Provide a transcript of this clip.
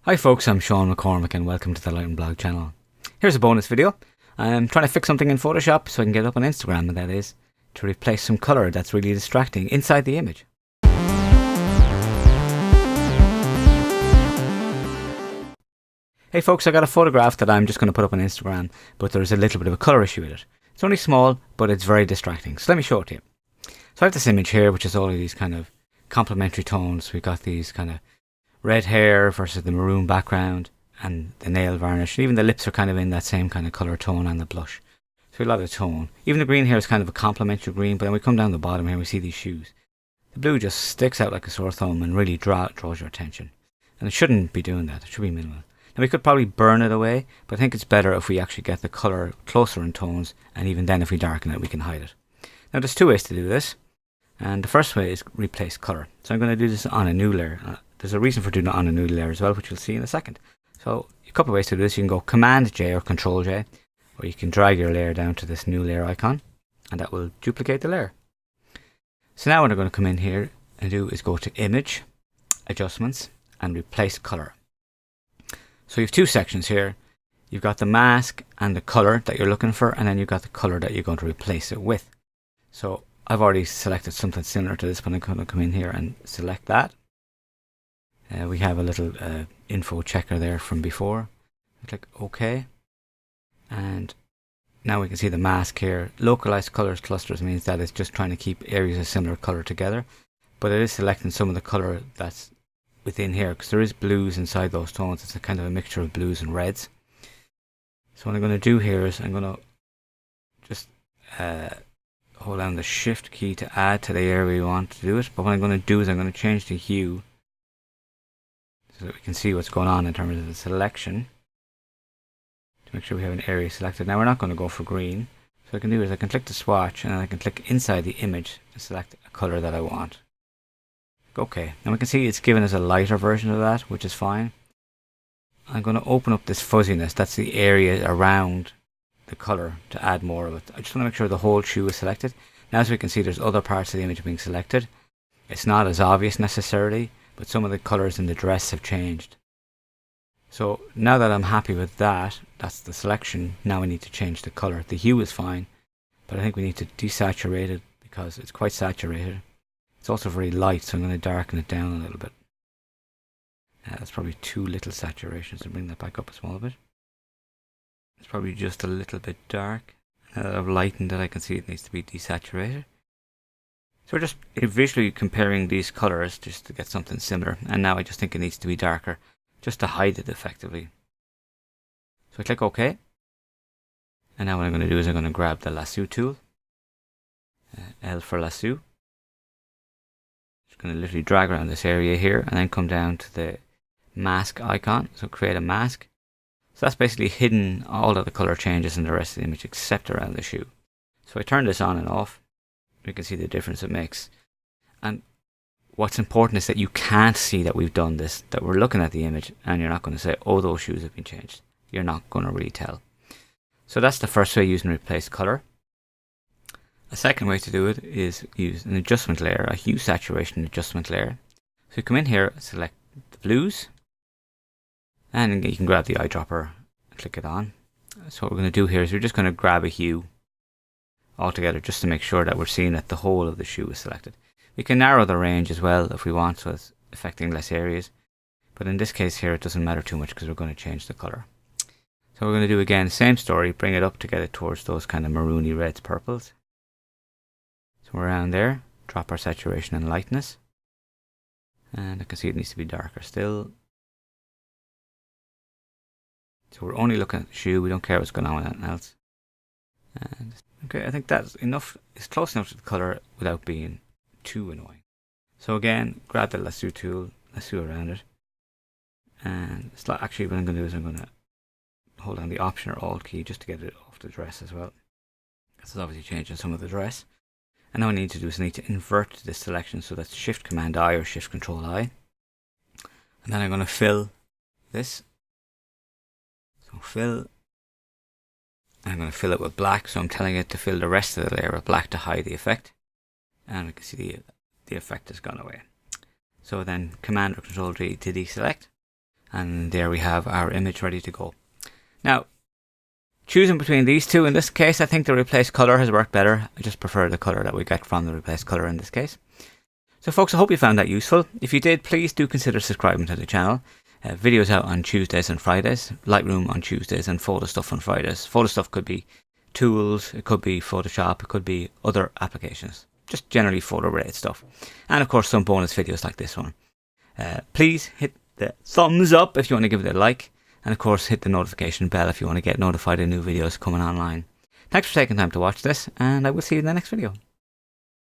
Hi folks, I'm Sean McCormick and welcome to the Light and Blog channel. Here's a bonus video. I'm trying to fix something in Photoshop so I can get it up on Instagram, and that is to replace some colour that's really distracting inside the image. Hey folks, I got a photograph that I'm just going to put up on Instagram, but there's a little bit of a colour issue with it. It's only small, but it's very distracting. So let me show it to you. So I have this image here, which is all of these kind of complementary tones. We've got these kind of red hair versus the maroon background and the nail varnish. And even the lips are kind of in that same kind of colour tone, and the blush. So a lot of tone. Even the green here is kind of a complementary green, but then we come down the bottom here and we see these shoes. The blue just sticks out like a sore thumb and really draws your attention. And it shouldn't be doing that. It should be minimal. Now we could probably burn it away, but I think it's better if we actually get the colour closer in tones, and even then if we darken it we can hide it. Now there's two ways to do this, and the first way is replace colour. So I'm going to do this on a new layer. There's a reason for doing it on a new layer as well, which you'll see in a second. So a couple of ways to do this. You can go Command J or Control J, or you can drag your layer down to this new layer icon, and that will duplicate the layer. So now what I'm going to come in here and do is go to Image, Adjustments, and Replace Colour. So you have two sections here. You've got the mask and the colour that you're looking for, and then you've got the colour that you're going to replace it with. So I've already selected something similar to this, but I'm going to come in here and select that. We have a little info checker there from before. Click OK. And now we can see the mask here. Localized colors clusters means that it's just trying to keep areas of similar colour together. But it is selecting some of the colour that's within here, because there is blues inside those tones. It's a kind of a mixture of blues and reds. So what I'm going to do here is I'm going to just hold down the Shift key to add to the area we want to do it. But what I'm going to do is I'm going to change the hue so that we can see what's going on in terms of the selection, to make sure we have an area selected. Now we're not going to go for green. So what I can do is I can click the swatch, and then I can click inside the image to select a colour that I want. OK, now we can see it's given us a lighter version of that, which is fine. I'm going to open up this fuzziness. That's the area around the colour, to add more of it. I just want to make sure the whole shoe is selected. Now as we can see, there's other parts of the image being selected. It's not as obvious necessarily, but some of the colours in the dress have changed. So now that I'm happy with that, that's the selection. Now we need to change the colour. The hue is fine, but I think we need to desaturate it because it's quite saturated. It's also very light, so I'm going to darken it down a little bit. That's probably too little saturation, so bring that back up a small bit. It's probably just a little bit dark. Now that I've lightened it, I can see it needs to be desaturated. So we're just visually comparing these colours just to get something similar. And now I just think it needs to be darker, just to hide it effectively. So I click OK. And now what I'm going to do is I'm going to grab the lasso tool. L for lasso. Just going to literally drag around this area here and then come down to the mask icon. So create a mask. So that's basically hidden all of the colour changes in the rest of the image except around the shoe. So I turn this on and off. You can see the difference it makes. And what's important is that you can't see that we've done this, that we're looking at the image, and you're not going to say, oh, those shoes have been changed. You're not going to really tell. So that's the first way, using replace colour. A second way to do it is use an adjustment layer, a hue saturation adjustment layer. So you come in here, select the blues, and you can grab the eyedropper and click it on. So what we're going to do here is we're just going to grab a hue altogether, just to make sure that we're seeing that the whole of the shoe is selected. We can narrow the range as well if we want, so it's affecting less areas. But in this case here, it doesn't matter too much because we're going to change the colour. So we're going to do again, same story, bring it up to get it towards those kind of maroony reds, purples. So around there, drop our saturation and lightness. And I can see it needs to be darker still. So we're only looking at the shoe, we don't care what's going on with anything else. And okay, I think that's enough. It's close enough to the colour without being too annoying. So again, grab the lasso tool, lasso around it. And it's like, actually what I'm going to do is I'm going to hold down the Option or Alt key just to get it off the dress as well. This is obviously changing some of the dress. And now what I need to do is I need to invert this selection, so that's Shift Command I or Shift Control I. And then I'm going to fill this. So fill. I'm going to fill it with black, so I'm telling it to fill the rest of the layer with black to hide the effect. And we can see the effect has gone away. So then Command or Control D to deselect. And there we have our image ready to go. Now, choosing between these two, in this case, I think the replace color has worked better. I just prefer the color that we get from the replace color in this case. So folks, I hope you found that useful. If you did, please do consider subscribing to the channel. Videos out on Tuesdays and Fridays, Lightroom on Tuesdays, and photo stuff on Fridays. Photo stuff could be tools, it could be Photoshop, it could be other applications. Just generally photo related stuff. And of course some bonus videos like this one. Please hit the thumbs up if you want to give it a like. And of course hit the notification bell if you want to get notified of new videos coming online. Thanks for taking time to watch this, and I will see you in the next video.